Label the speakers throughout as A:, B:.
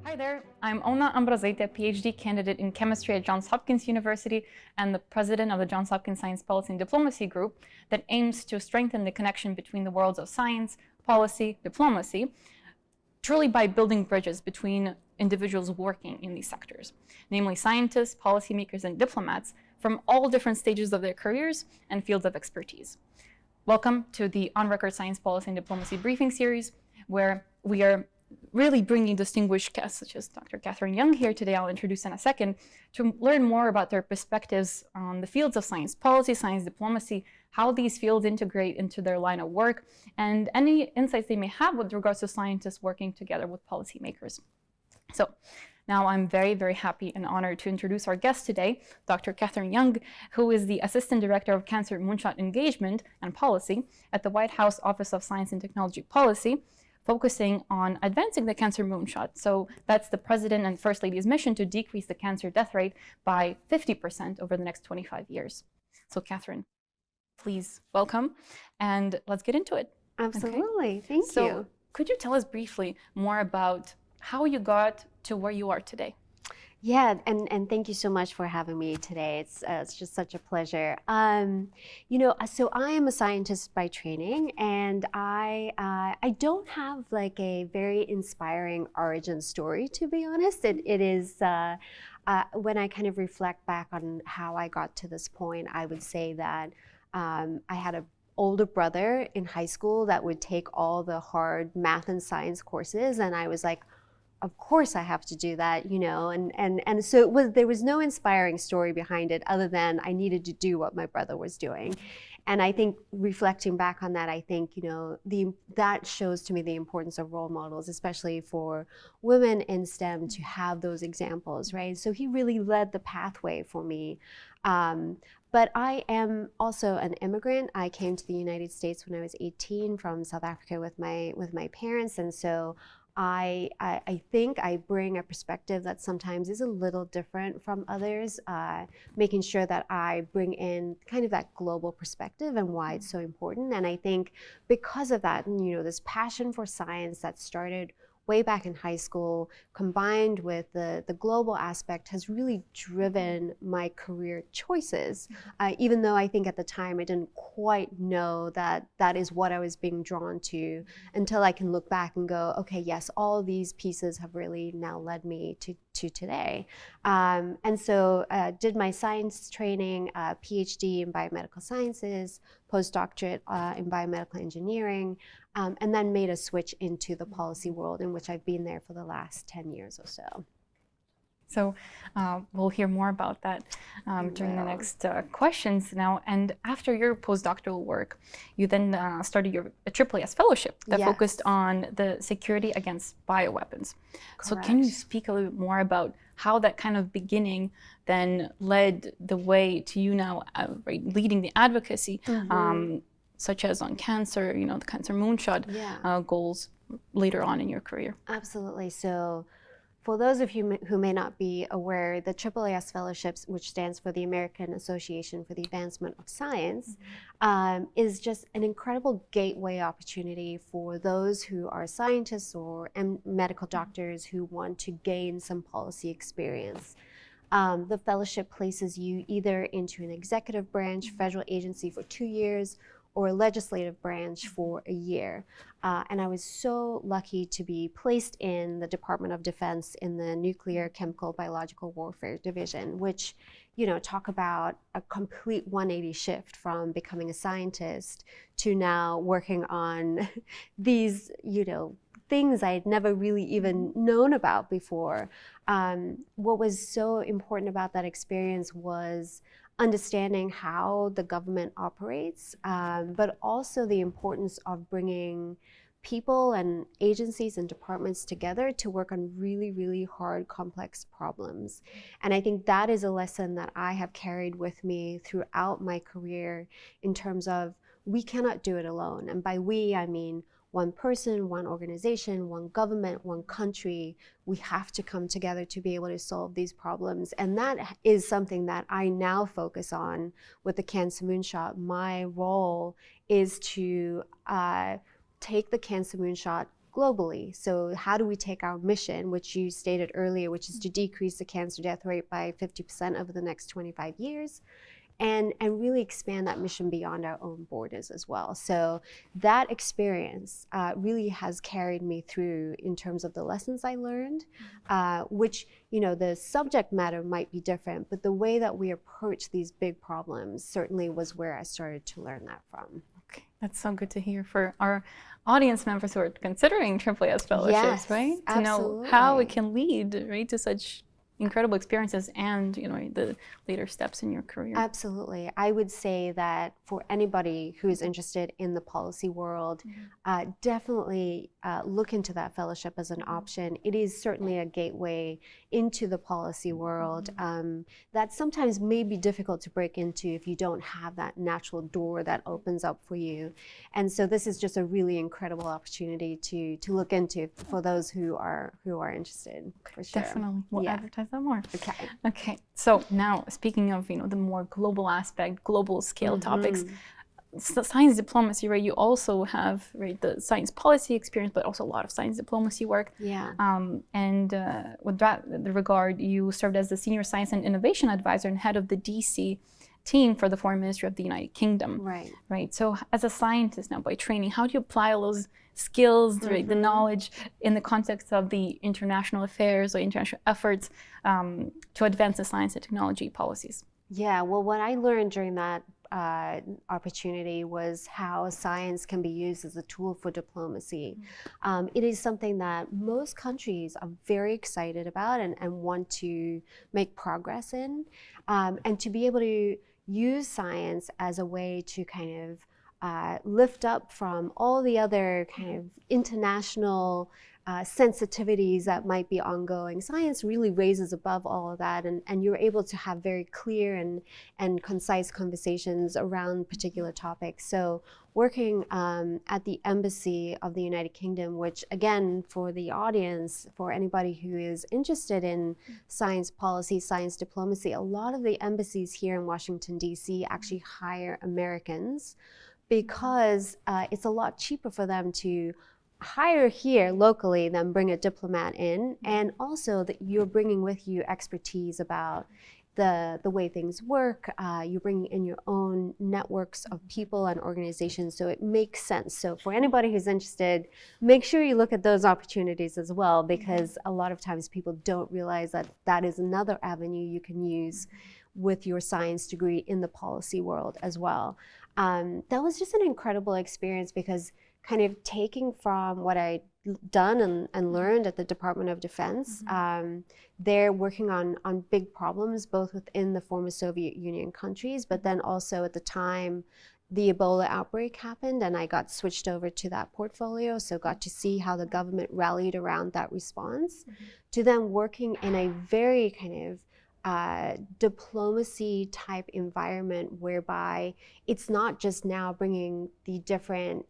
A: Hi there, I'm Ona Ambrazeite, a PhD candidate in chemistry at Johns Hopkins University and the president of the Johns Hopkins Science Policy and Diplomacy Group that aims to strengthen the connection between the worlds of science, policy, diplomacy, truly by building bridges between individuals working in these sectors, namely scientists, policymakers, and diplomats from all different stages of their careers and fields of expertise. Welcome to the On Record Science Policy and Diplomacy Briefing Series, where we are really bringing distinguished guests such as Dr. Catharine Young here today, I'll introduce in a second, to learn more about their perspectives on the fields of science policy, science diplomacy, how these fields integrate into their line of work, and any insights they may have with regards to scientists working together with policymakers. So now I'm very, very happy and honored to introduce our guest today, Dr. Catharine Young, who is the Assistant Director of Cancer Moonshot Engagement and Policy at the White House Office of Science and Technology Policy, focusing on advancing the cancer moonshot. So that's the President and First Lady's mission to decrease the cancer death rate by 50% over the next 25 years. So Catharine, please welcome, and let's get into it.
B: Absolutely, okay? Thank you.
A: So could you tell us briefly more about how you got to where you are today?
B: Yeah, and thank you so much for having me today. It's just such a pleasure. So I am a scientist by training, and I don't have like a very inspiring origin story, to be honest. It is when I kind of reflect back on how I got to this point, I would say that I had an older brother in high school that would take all the hard math and science courses, and I was like, of course I have to do that, and so there was no inspiring story behind it other than I needed to do what my brother was doing. And I think reflecting back on that, I think, that shows to me the importance of role models, especially for women in STEM, to have those examples, right? So he really led the pathway for me. But I am also an immigrant. I came to the United States when I was 18 from South Africa with my parents, and so I think I bring a perspective that sometimes is a little different from others, making sure that I bring in kind of that global perspective and why it's so important. And I think because of that, this passion for science that started way back in high school, combined with the global aspect, has really driven my career choices. Even though I think at the time I didn't quite know that that is what I was being drawn to, until I can look back and go, okay, yes, all these pieces have really now led me to today. And so did my science training, PhD in biomedical sciences, postdoctorate in biomedical engineering, and then made a switch into the policy world, in which I've been there for the last 10 years or so.
A: So we'll hear more about that during the next questions now. And after your postdoctoral work, you then started your AAAS fellowship that focused on the security against bioweapons. Correct. So can you speak a little bit more about how that kind of beginning then led the way to you now leading the advocacy, such as on cancer, the cancer moonshot goals later on in your career? Absolutely.
B: So for those of you who may not be aware, the AAAS Fellowships, which stands for the American Association for the Advancement of Science, is just an incredible gateway opportunity for those who are scientists or medical doctors who want to gain some policy experience. The fellowship places you either into an executive branch federal agency for 2 years, or a legislative branch for a year. And I was so lucky to be placed in the Department of Defense in the Nuclear, Chemical, Biological Warfare Division, which, talk about a complete 180 shift from becoming a scientist to now working on these, things I had never really even known about before. What was so important about that experience was understanding how the government operates, but also the importance of bringing people and agencies and departments together to work on really, really hard, complex problems. And I think that is a lesson that I have carried with me throughout my career, in terms of we cannot do it alone. And by we, I mean one person, one organization, one government, one country. We have to come together to be able to solve these problems. And that is something that I now focus on with the Cancer Moonshot. My role is to take the Cancer Moonshot globally. So how do we take our mission, which you stated earlier, which is to decrease the cancer death rate by 50% over the next 25 years, and really expand that mission beyond our own borders as well. So that experience really has carried me through in terms of the lessons I learned, which, you know, the subject matter might be different, but the way that we approach these big problems certainly was where I started to learn that from.
A: Okay, that's so good to hear for our audience members who are considering AAAS fellowships,
B: Yes,
A: right? To know
B: absolutely.
A: how it can lead, right, to such incredible experiences and, you know, the later steps in your career.
B: Absolutely. I would say that for anybody who is interested in the policy world, definitely look into that fellowship as an option. It is certainly a gateway into the policy world that sometimes may be difficult to break into if you don't have that natural door that opens up for you. And so this is just a really incredible opportunity to look into for those who are interested, for sure.
A: Definitely. We'll advertise that more.
B: Okay.
A: Okay. So now, speaking of, you know, the more global aspect, global scale topics, science diplomacy, right? You also have, right, the science policy experience, but also a lot of science diplomacy work.
B: Yeah.
A: And with that regard, you served as the senior science and innovation advisor and head of the DC team for the Foreign Ministry of the United Kingdom.
B: Right.
A: Right. So as a scientist now by training, how do you apply all those skills, right, the knowledge in the context of the international affairs or international efforts to advance the science and technology policies?
B: Yeah, well, what I learned during that opportunity was how science can be used as a tool for diplomacy. It is something that most countries are very excited about and want to make progress in. And to be able to use science as a way to kind of lift up from all the other kind of international sensitivities that might be ongoing. Science really raises above all of that, and you're able to have very clear and concise conversations around particular topics. So working at the Embassy of the United Kingdom, which again, for the audience, for anybody who is interested in science policy, science diplomacy, a lot of the embassies here in Washington, DC actually hire Americans because it's a lot cheaper for them to hire here locally than bring a diplomat in, and also that you're bringing with you expertise about the way things work. You're bringing in your own networks of people and organizations, so it makes sense. So for anybody who's interested, make sure you look at those opportunities as well, because a lot of times people don't realize that that is another avenue you can use with your science degree in the policy world as well. That was just an incredible experience, because kind of taking from what I'd done and learned at the Department of Defense, they're working on big problems, both within the former Soviet Union countries, but then also at the time the Ebola outbreak happened and I got switched over to that portfolio, so got to see how the government rallied around that response, to then working in a very kind of diplomacy type environment whereby it's not just now bringing the different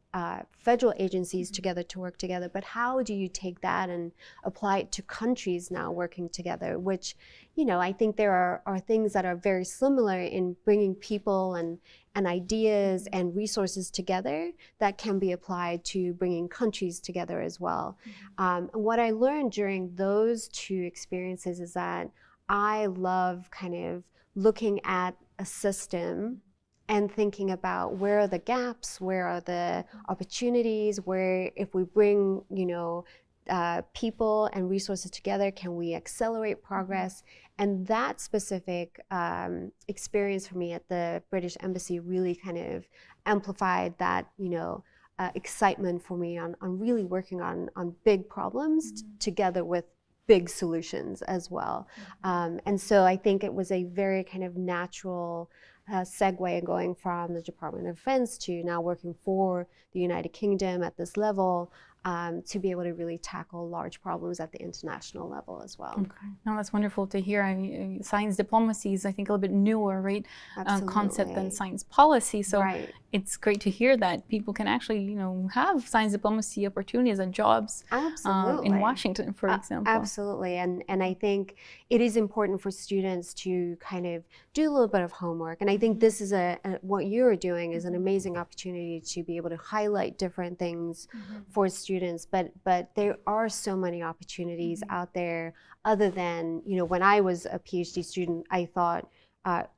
B: federal agencies together to work together, but how do you take that and apply it to countries now working together, which, you know, I think there are things that are very similar in bringing people and ideas and resources together that can be applied to bringing countries together as well. And what I learned during those two experiences is that I love kind of looking at a system and thinking about where are the gaps, where are the opportunities, where if we bring, you know, people and resources together, can we accelerate progress? And that specific experience for me at the British Embassy really kind of amplified that, you know, excitement for me on really working on big problems together with big solutions as well. And so I think it was a very kind of natural segue going from the Department of Defense to now working for the United Kingdom at this level, to be able to really tackle large problems at the international level as well.
A: Okay, no, that's wonderful to hear. I mean, science diplomacy is, I think, a little bit newer, right, concept than science policy. So it's great to hear that people can actually, you know, have science diplomacy opportunities and jobs in Washington, for example.
B: Absolutely, and I think it is important for students to kind of do a little bit of homework. And I think this is what you're doing is an amazing opportunity to be able to highlight different things for students students, but there are so many opportunities out there other than, when I was a PhD student, I thought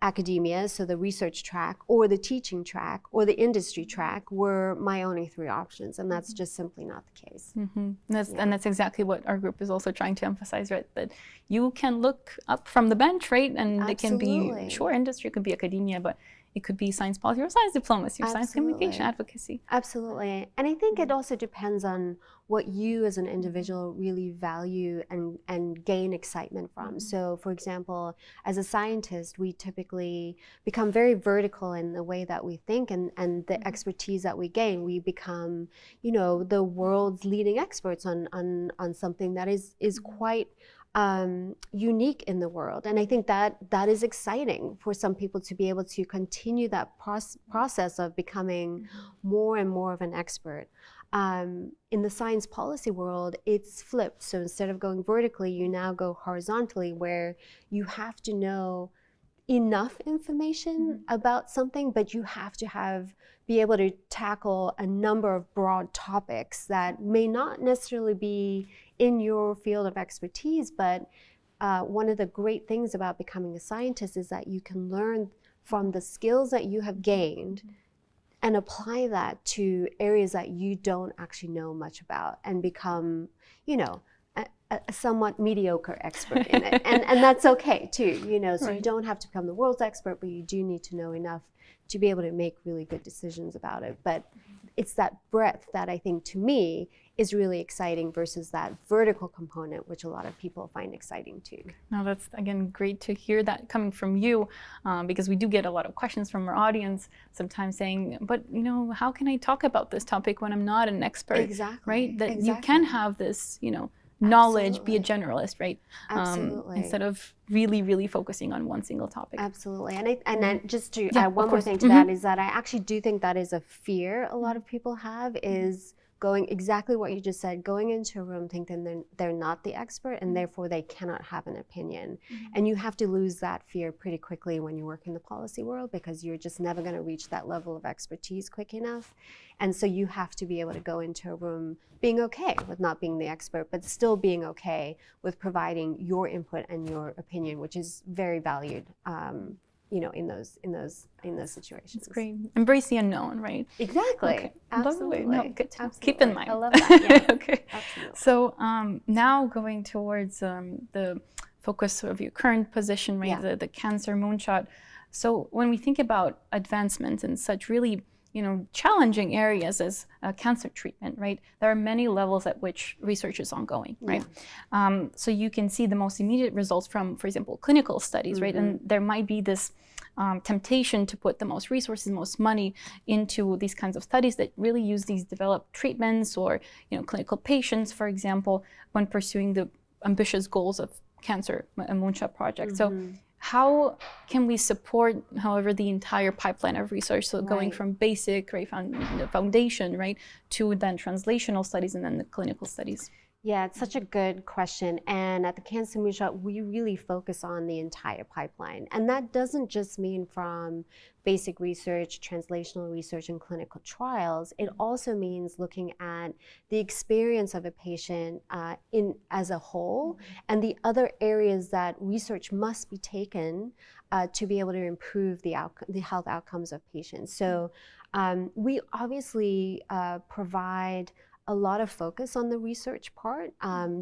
B: academia, so the research track, or the teaching track, or the industry track were my only three options, and that's just simply not the case.
A: And that's exactly what our group is also trying to emphasize, right? That you can look up from the bench, right? And it can be, sure, industry, it could be academia, but it could be science policy or science diplomacy or science communication advocacy.
B: Absolutely. And I think it also depends on what you as an individual really value and gain excitement from. So for example, as a scientist, we typically become very vertical in the way that we think and the expertise that we gain. We become, the world's leading experts on something that is quite unique in the world. And I think that is exciting for some people to be able to continue that process of becoming more and more of an expert. In the science policy world, it's flipped. So instead of going vertically, you now go horizontally, where you have to know enough information about something, but you have to be able to tackle a number of broad topics that may not necessarily be in your field of expertise. But one of the great things about becoming a scientist is that you can learn from the skills that you have gained and apply that to areas that you don't actually know much about, and become, a somewhat mediocre expert in it. And that's okay too, so you don't have to become the world's expert, but you do need to know enough to be able to make really good decisions about it. But it's that breadth that I think, to me, is really exciting versus that vertical component, which a lot of people find exciting too.
A: Now that's, again, great to hear that coming from you, because we do get a lot of questions from our audience sometimes saying, but how can I talk about this topic when I'm not an expert?
B: Exactly.
A: Right? That you can have this, knowledge, be a generalist, right?
B: Absolutely.
A: Instead of really, really focusing on one single topic.
B: Absolutely. And then just to add one more thing to that, is that I actually do think that is a fear a lot of people have, is going exactly what you just said, going into a room thinking they're not the expert and therefore they cannot have an opinion. And you have to lose that fear pretty quickly when you work in the policy world, because you're just never going to reach that level of expertise quick enough. And so you have to be able to go into a room being okay with not being the expert, but still being okay with providing your input and your opinion, which is very valued. In those situations.
A: It's great. Embrace the unknown, right?
B: Exactly.
A: Okay.
B: Absolutely.
A: No, good to keep in mind.
B: I love that. Yeah.
A: Okay.
B: Absolutely.
A: So now going towards the focus of your current position, right? The cancer moonshot. So when we think about advancement in such really challenging areas as cancer treatment, right? There are many levels at which research is ongoing, right? So you can see the most immediate results from, for example, clinical studies, right? And there might be this temptation to put the most resources, most money into these kinds of studies that really use these developed treatments or, clinical patients, for example, when pursuing the ambitious goals of cancer, a Moonshot project. So how can we support, however, the entire pipeline of research? So going from basic, foundation, right, to then translational studies and then the clinical studies.
B: Yeah, it's such a good question. And at the Cancer Moonshot, we really focus on the entire pipeline. And that doesn't just mean from basic research, translational research, and clinical trials. It also means looking at the experience of a patient as a whole, and the other areas that research must be taken to be able to improve the health outcomes of patients. So we obviously provide a lot of focus on the research part.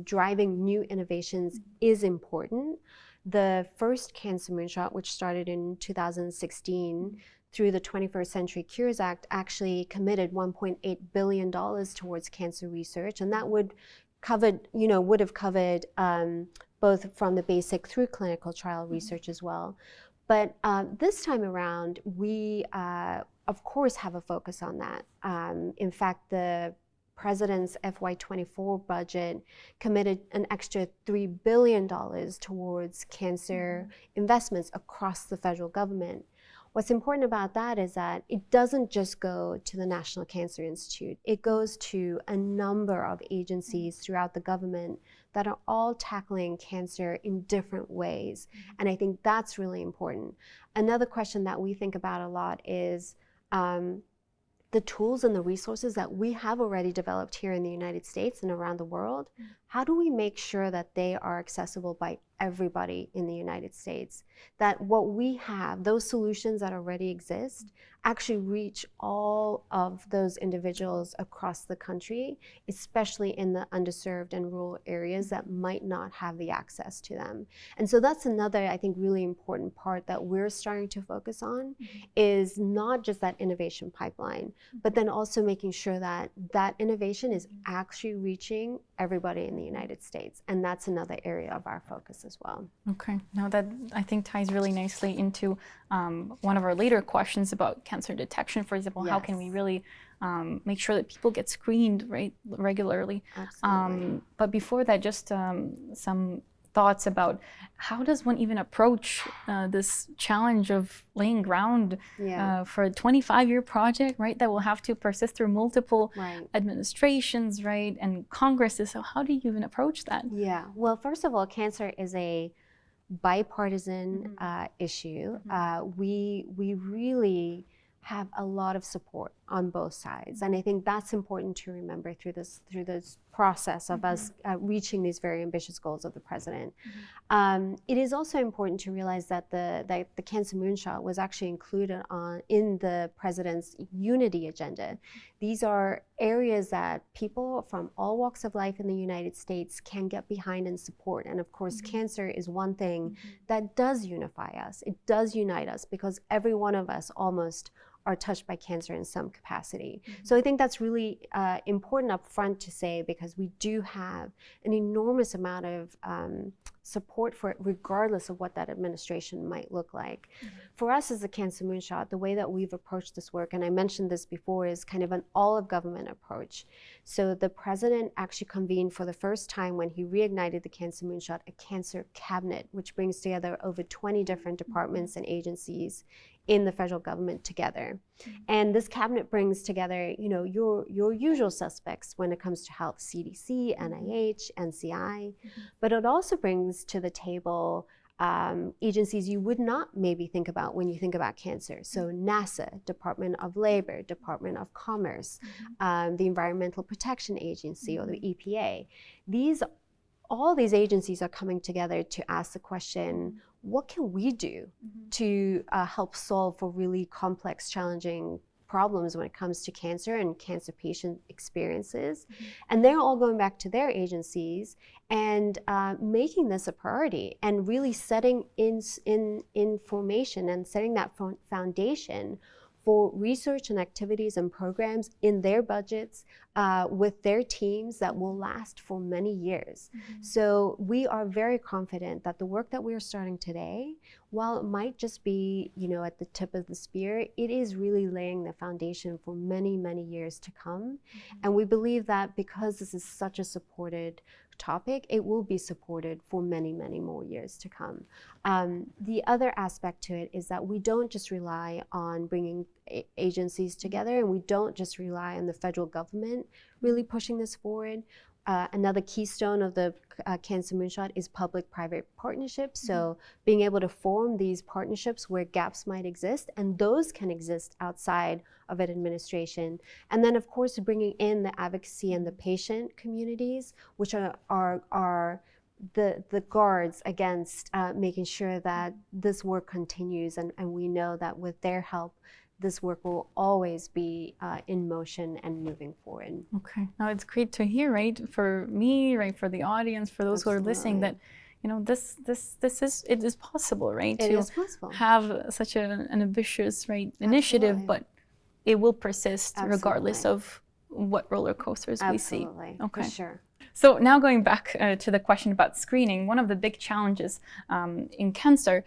B: Driving new innovations is important. The first Cancer Moonshot, which started in 2016 through the 21st Century Cures Act, actually committed $1.8 billion towards cancer research, and that would have covered both from the basic through clinical trial research as well. But this time around, we of course have a focus on that. In fact, the President's FY24 budget committed an extra $3 billion towards cancer investments across the federal government. What's important about that is that it doesn't just go to the National Cancer Institute. It goes to a number of agencies throughout the government that are all tackling cancer in different ways. And I think that's really important. Another question that we think about a lot is, the tools and the resources that we have already developed here in the United States and around the world, how do we make sure that they are accessible by everybody in the United States? That what we have, those solutions that already exist, actually reach all of those individuals across the country, especially in the underserved and rural areas that might not have the access to them. And so that's another, I think, really important part that we're starting to focus on, is not just that innovation pipeline, but then also making sure that that innovation is actually reaching everybody in the United States. And that's another area of our focus as well.
A: Okay, now that I think ties really nicely into one of our later questions about cancer detection, for example. How can we really make sure that people get screened regularly?
B: Absolutely.
A: But before that, just some thoughts about how does one even approach this challenge of laying ground for a 25-year project, right? That will have to persist through multiple administrations, right? And Congresses. So how do you even approach that?
B: Yeah. Well, first of all, cancer is a bipartisan issue. We really have a lot of support on both sides, and I think that's important to remember through this process of us reaching these very ambitious goals of the president. It is also important to realize that the Cancer Moonshot was actually included in the president's unity agenda. These are areas that people from all walks of life in the United States can get behind and support. And of course, cancer is one thing that does unify us. It does unite us because every one of us almost are touched by cancer in some capacity. So I think that's really important up front to say, because we do have an enormous amount of support for it, regardless of what that administration might look like. For us as the Cancer Moonshot, the way that we've approached this work, and I mentioned this before, is kind of an all-of-government approach. So the president actually convened for the first time, when he reignited the Cancer Moonshot, a cancer cabinet, which brings together over 20 different departments and agencies in the federal government together. And this cabinet brings together, your usual suspects when it comes to health: CDC, NIH, NCI, but it also brings to the table agencies you would not maybe think about when you think about cancer. So NASA, Department of Labor, Department of Commerce, the Environmental Protection Agency, or the EPA. All these agencies are coming together to ask the question, what can we do to help solve for really complex, challenging problems when it comes to cancer and cancer patient experiences? And they're all going back to their agencies and making this a priority, and really setting in formation and setting that foundation for research and activities and programs in their budgets with their teams that will last for many years. So we are very confident that the work that we are starting today, while it might just be at the tip of the spear, it is really laying the foundation for many, many years to come. And we believe that because this is such a supported topic, it will be supported for many, many more years to come. The other aspect to it is that we don't just rely on bringing agencies together, and we don't just rely on the federal government really pushing this forward. Another keystone of the Cancer Moonshot is public-private partnerships. So being able to form these partnerships where gaps might exist, and those can exist outside of an administration. And then, of course, bringing in the advocacy and the patient communities, which are the guards against making sure that this work continues. And we know that with their help, this work will always be in motion and moving forward.
A: Okay, now it's great to hear, right? For me, right, for the audience, for those who are listening, that it is possible, right?
B: It is possible.
A: Have such an ambitious, initiative, but it will persist regardless of what roller coasters we see.
B: Okay, for sure.
A: So now going back to the question about screening, one of the big challenges in cancer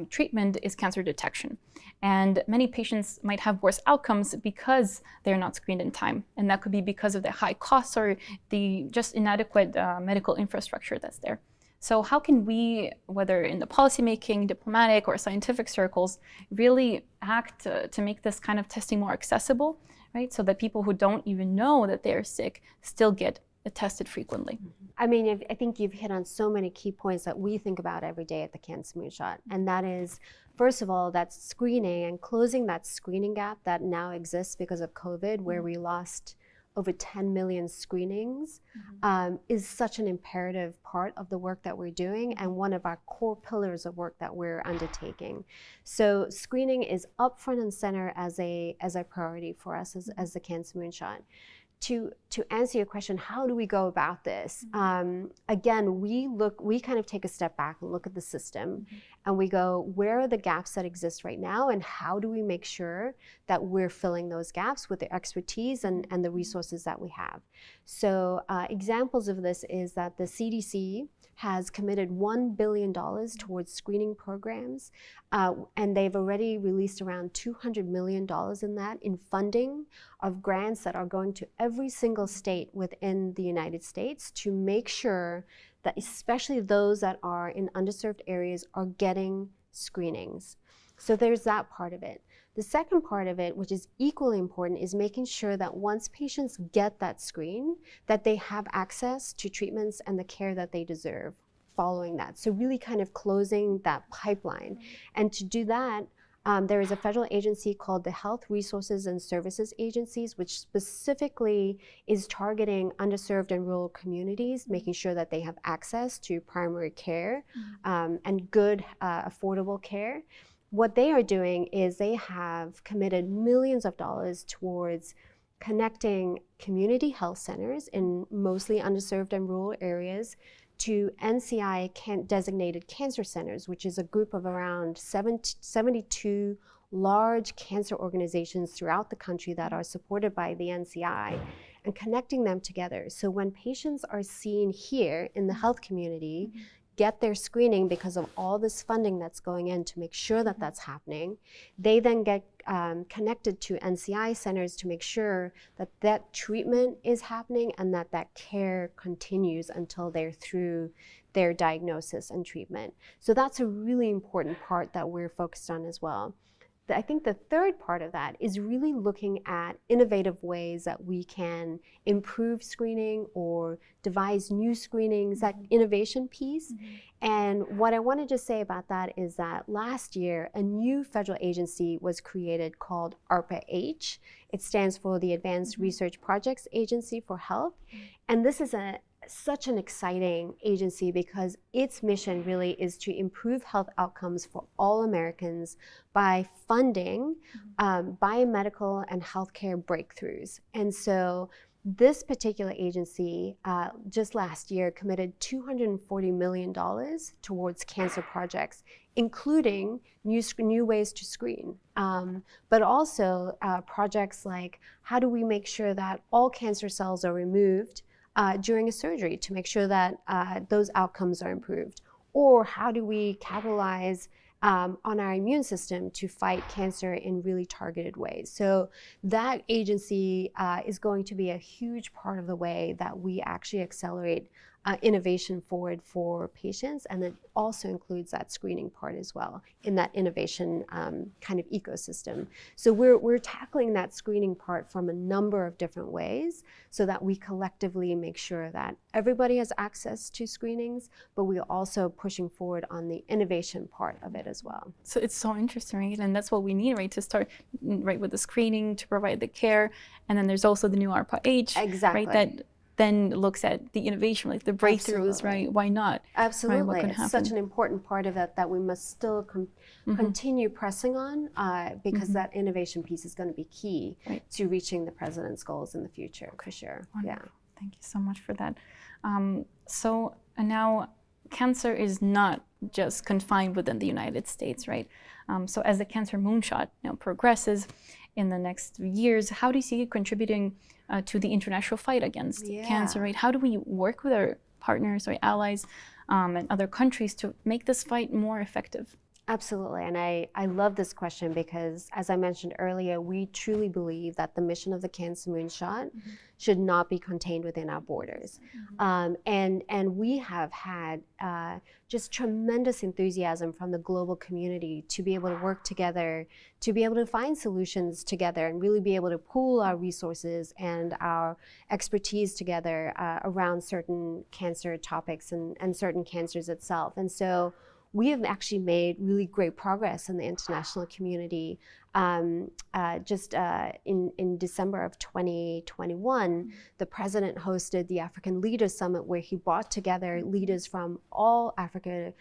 A: treatment is cancer detection. And many patients might have worse outcomes because they're not screened in time. And that could be because of the high costs or the just inadequate medical infrastructure that's there. So how can we, whether in the policymaking, diplomatic, or scientific circles, really act to make this kind of testing more accessible, right? So that people who don't even know that they're sick still get tested frequently?
B: I mean, I think you've hit on so many key points that we think about every day at the Cancer Moonshot. And that is, first of all, that's screening and closing that screening gap that now exists because of COVID, where we lost over 10 million screenings, is such an imperative part of the work that we're doing and one of our core pillars of work that we're undertaking. So screening is up front and center as a priority for us as the Cancer Moonshot. To answer your question, how do we go about this? Again, we kind of take a step back and look at the system, and we go, where are the gaps that exist right now, and how do we make sure that we're filling those gaps with the expertise and the resources that we have? So examples of this is that the CDC has committed $1 billion towards screening programs, and they've already released around $200 million in that in funding of grants that are going to every single state within the United States to make sure that especially those that are in underserved areas are getting screenings. So there's that part of it. The second part of it, which is equally important, is making sure that once patients get that screen, that they have access to treatments and the care that they deserve following that. So really kind of closing that pipeline. And to do that, there is a federal agency called the Health Resources and Services Agencies, which specifically is targeting underserved and rural communities, making sure that they have access to primary care and good, affordable care. What they are doing is they have committed millions of dollars towards connecting community health centers in mostly underserved and rural areas to NCI designated cancer centers, which is a group of around 72 large cancer organizations throughout the country that are supported by the NCI, and connecting them together. So when patients are seen here in the health community, get their screening because of all this funding that's going in to make sure that that's happening, they then get connected to NCI centers to make sure that that treatment is happening and that that care continues until they're through their diagnosis and treatment. So that's a really important part that we're focused on as well. I think the third part of that is really looking at innovative ways that we can improve screening or devise new screenings, that innovation piece. And what I want to just say about that is that last year, a new federal agency was created called ARPA-H. It stands for the Advanced Research Projects Agency for Health. And this is such an exciting agency because its mission really is to improve health outcomes for all Americans by funding biomedical and healthcare breakthroughs. And so this particular agency just last year committed $240 million towards cancer projects, including new ways to screen, but also projects like how do we make sure that all cancer cells are removed during a surgery to make sure that those outcomes are improved? Or how do we capitalize on our immune system to fight cancer in really targeted ways? So that agency is going to be a huge part of the way that we actually accelerate innovation forward for patients, and it also includes that screening part as well in that innovation kind of ecosystem. So we're tackling that screening part from a number of different ways so that we collectively make sure that everybody has access to screenings, but we're also pushing forward on the innovation part of it as well.
A: So it's so interesting, right? And that's what we need, right? To start right with the screening, to provide the care, and then there's also the new ARPA-H,
B: Exactly.
A: right? That then looks at the innovation, like the breakthroughs,
B: Absolutely.
A: right? Why not?
B: Absolutely.
A: Right? What could
B: It's
A: happen?
B: such an important part of it that we must still continue pressing on because that innovation piece is going to be key to reaching the president's goals in the future, for sure.
A: Wonderful.
B: Yeah.
A: Thank you so much for that. So now cancer is not just confined within the United States, right? So as the Cancer Moonshot progresses in the next years, how do you see it contributing to the international fight against cancer, right? How do we work with our partners or allies and other countries to make this fight more effective?
B: Absolutely. And I love this question because, as I mentioned earlier, we truly believe that the mission of the Cancer Moonshot should not be contained within our borders. And we have had just tremendous enthusiasm from the global community to be able to work together, to be able to find solutions together, and really be able to pool our resources and our expertise together around certain cancer topics and certain cancers itself. And so we have actually made really great progress in the international community. Just in December of 2021, the president hosted the African Leaders Summit, where he brought together leaders from all Africa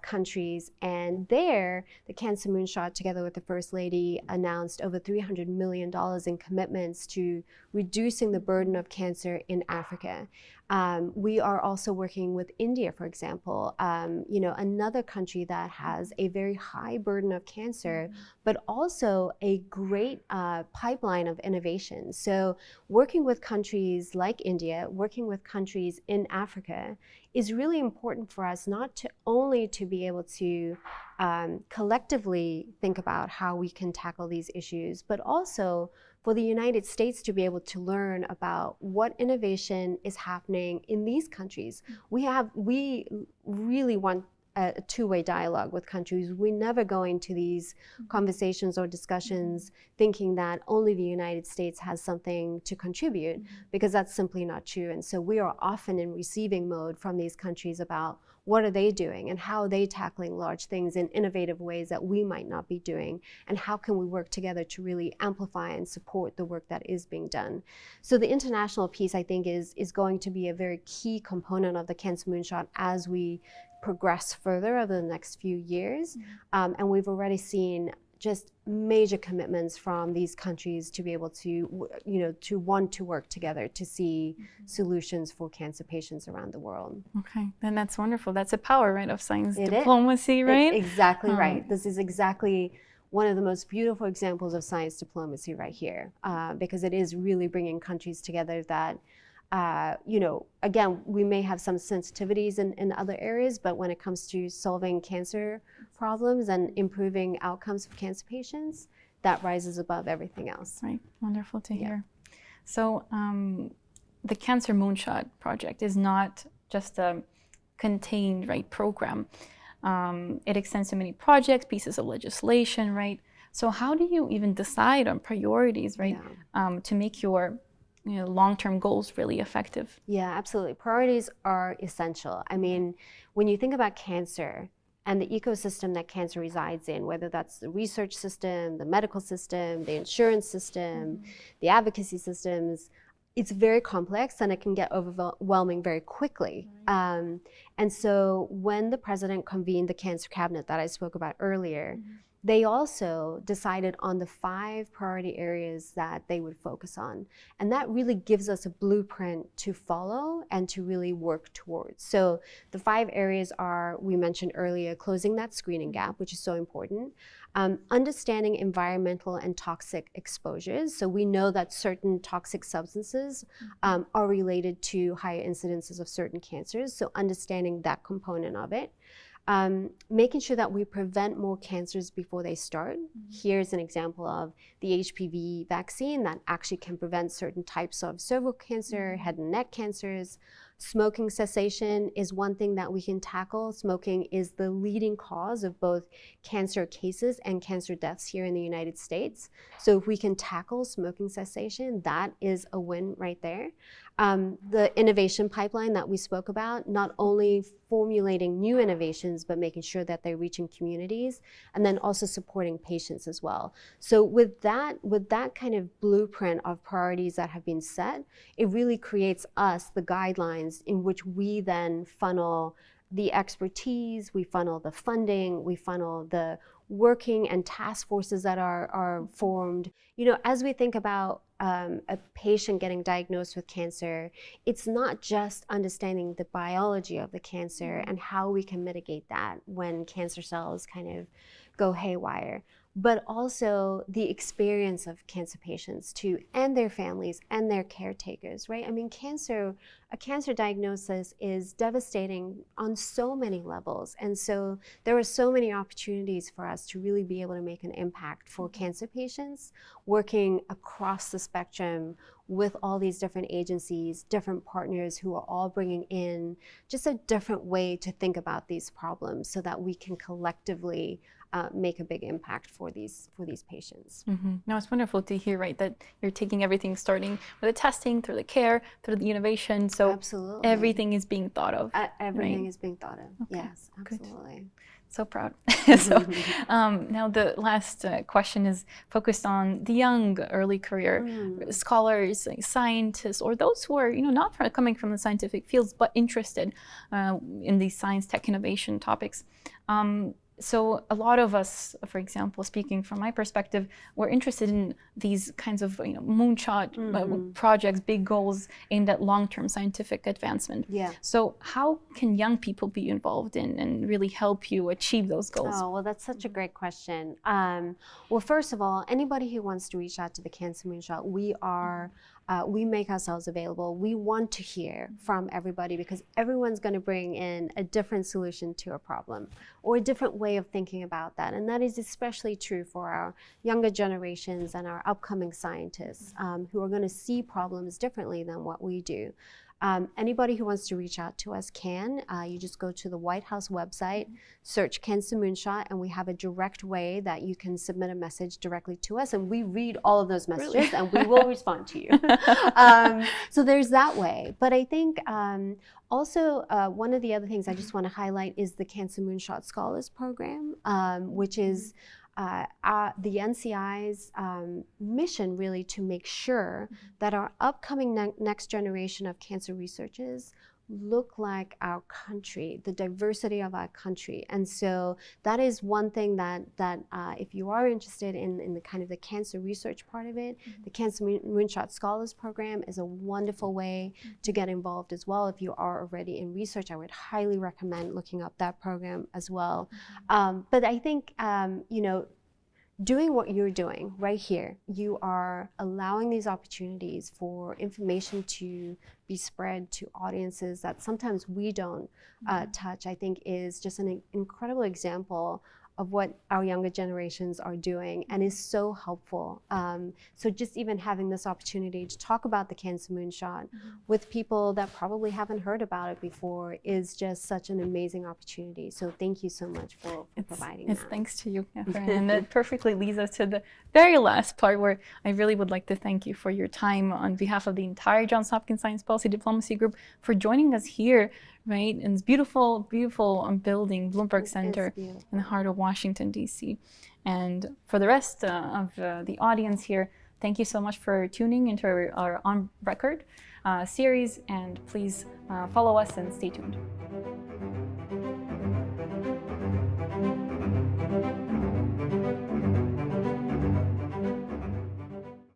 B: countries. And there, the Cancer Moonshot, together with the First Lady, announced over $300 million in commitments to reducing the burden of cancer in Africa. We are also working with India, for example, another country that has a very high burden of cancer, but also a great pipeline of innovation. So working with countries like India, working with countries in Africa is really important for us, not to only to be able to collectively think about how we can tackle these issues, but also for the United States to be able to learn about what innovation is happening in these countries. We really want a two-way dialogue with countries. We never go into these conversations or discussions thinking that only the United States has something to contribute, because that's simply not true. And so we are often in receiving mode from these countries about what are they doing and how are they tackling large things in innovative ways that we might not be doing, and how can we work together to really amplify and support the work that is being done. So the international piece, I think, is going to be a very key component of the Cancer Moonshot as we progress further over the next few years. And we've already seen just major commitments from these countries to be able to, to want to work together to see solutions for cancer patients around the world.
A: Okay, then that's wonderful. That's the power, right, of science diplomacy, right?
B: Exactly right. This is exactly one of the most beautiful examples of science diplomacy right here, because it is really bringing countries together that, again, we may have some sensitivities in other areas, but when it comes to solving cancer problems and improving outcomes for cancer patients, that rises above everything else.
A: Right, wonderful to hear. So the Cancer Moonshot project is not just a contained, right, program. It extends to many projects, pieces of legislation, right? So how do you even decide on priorities, right, to make your long-term goals really effective?
B: Yeah, absolutely. Priorities are essential. I mean, when you think about cancer and the ecosystem that cancer resides in, whether that's the research system, the medical system, the insurance system, the advocacy systems, it's very complex and it can get overwhelming very quickly. And so when the president convened the cancer cabinet that I spoke about earlier, they also decided on the 5 priority areas that they would focus on. And that really gives us a blueprint to follow and to really work towards. So the 5 areas are, we mentioned earlier, closing that screening gap, which is so important. Understanding environmental and toxic exposures. So we know that certain toxic substances are related to higher incidences of certain cancers. So understanding that component of it. Making sure that we prevent more cancers before they start. Here's an example of the HPV vaccine that actually can prevent certain types of cervical cancer, head and neck cancers. Smoking cessation is one thing that we can tackle. Smoking is the leading cause of both cancer cases and cancer deaths here in the United States. So if we can tackle smoking cessation, that is a win right there. The innovation pipeline that we spoke about, not only formulating new innovations, but making sure that they're reaching communities, and then also supporting patients as well. So with that kind of blueprint of priorities that have been set, it really creates us the guidelines in which we then funnel the expertise, we funnel the funding, we funnel the working and task forces that are formed. As we think about a patient getting diagnosed with cancer, it's not just understanding the biology of the cancer and how we can mitigate that when cancer cells kind of go haywire, but also the experience of cancer patients too, and their families and their caretakers, right? I mean, a cancer diagnosis is devastating on so many levels. And so there are so many opportunities for us to really be able to make an impact for cancer patients, working across the spectrum with all these different agencies, different partners who are all bringing in just a different way to think about these problems so that we can collectively make a big impact for these patients.
A: No, it's wonderful to hear, right, that you're taking everything starting with the testing, through the care, through the innovation. So
B: absolutely,
A: everything is being thought of.
B: Everything
A: right?
B: is being thought of.
A: Okay.
B: Yes, absolutely.
A: Good. So proud. So now the last question is focused on the young, early career scholars, like scientists, or those who are, not coming from the scientific fields but interested in these science, tech, innovation topics. So a lot of us, for example, speaking from my perspective, we're interested in these kinds of moonshot projects, big goals aimed at long-term scientific advancement.
B: Yeah.
A: So how can young people be involved in and really help you achieve those goals?
B: Oh, well, that's such a great question. Well, first of all, anybody who wants to reach out to the Cancer Moonshot, we make ourselves available. We want to hear from everybody because everyone's going to bring in a different solution to a problem or a different way of thinking about that. And that is especially true for our younger generations and our upcoming scientists who are going to see problems differently than what we do. Anybody who wants to reach out to us can. You just go to the White House website, search Cancer Moonshot, and we have a direct way that you can submit a message directly to us, and we read all of those messages,
A: really?
B: and we will respond to you. So there's that way. But I think also one of the other things I just want to highlight is the Cancer Moonshot Scholars Program, which is the NCI's mission really to make sure that our upcoming next generation of cancer researchers look like our country, the diversity of our country. And so that is one thing that if you are interested in the kind of the cancer research part of it, the Cancer Moonshot Scholars Program is a wonderful way to get involved as well. If you are already in research, I would highly recommend looking up that program as well. But I think, doing what you're doing right here, you are allowing these opportunities for information to be spread to audiences that sometimes we don't touch, I think is just an incredible example of what our younger generations are doing and is so helpful. So just even having this opportunity to talk about the Cancer Moonshot with people that probably haven't heard about it before is just such an amazing opportunity. So thank you so much for providing that.
A: It's thanks to you, Catherine. And that perfectly leads us to the very last part where I really would like to thank you for your time on behalf of the entire Johns Hopkins Science Policy Diplomacy Group for joining us here, right, in this beautiful, beautiful building, Bloomberg Center in the heart of Washington, D.C. And for the rest of the audience here, thank you so much for tuning into our On Record series, and please follow us and stay tuned.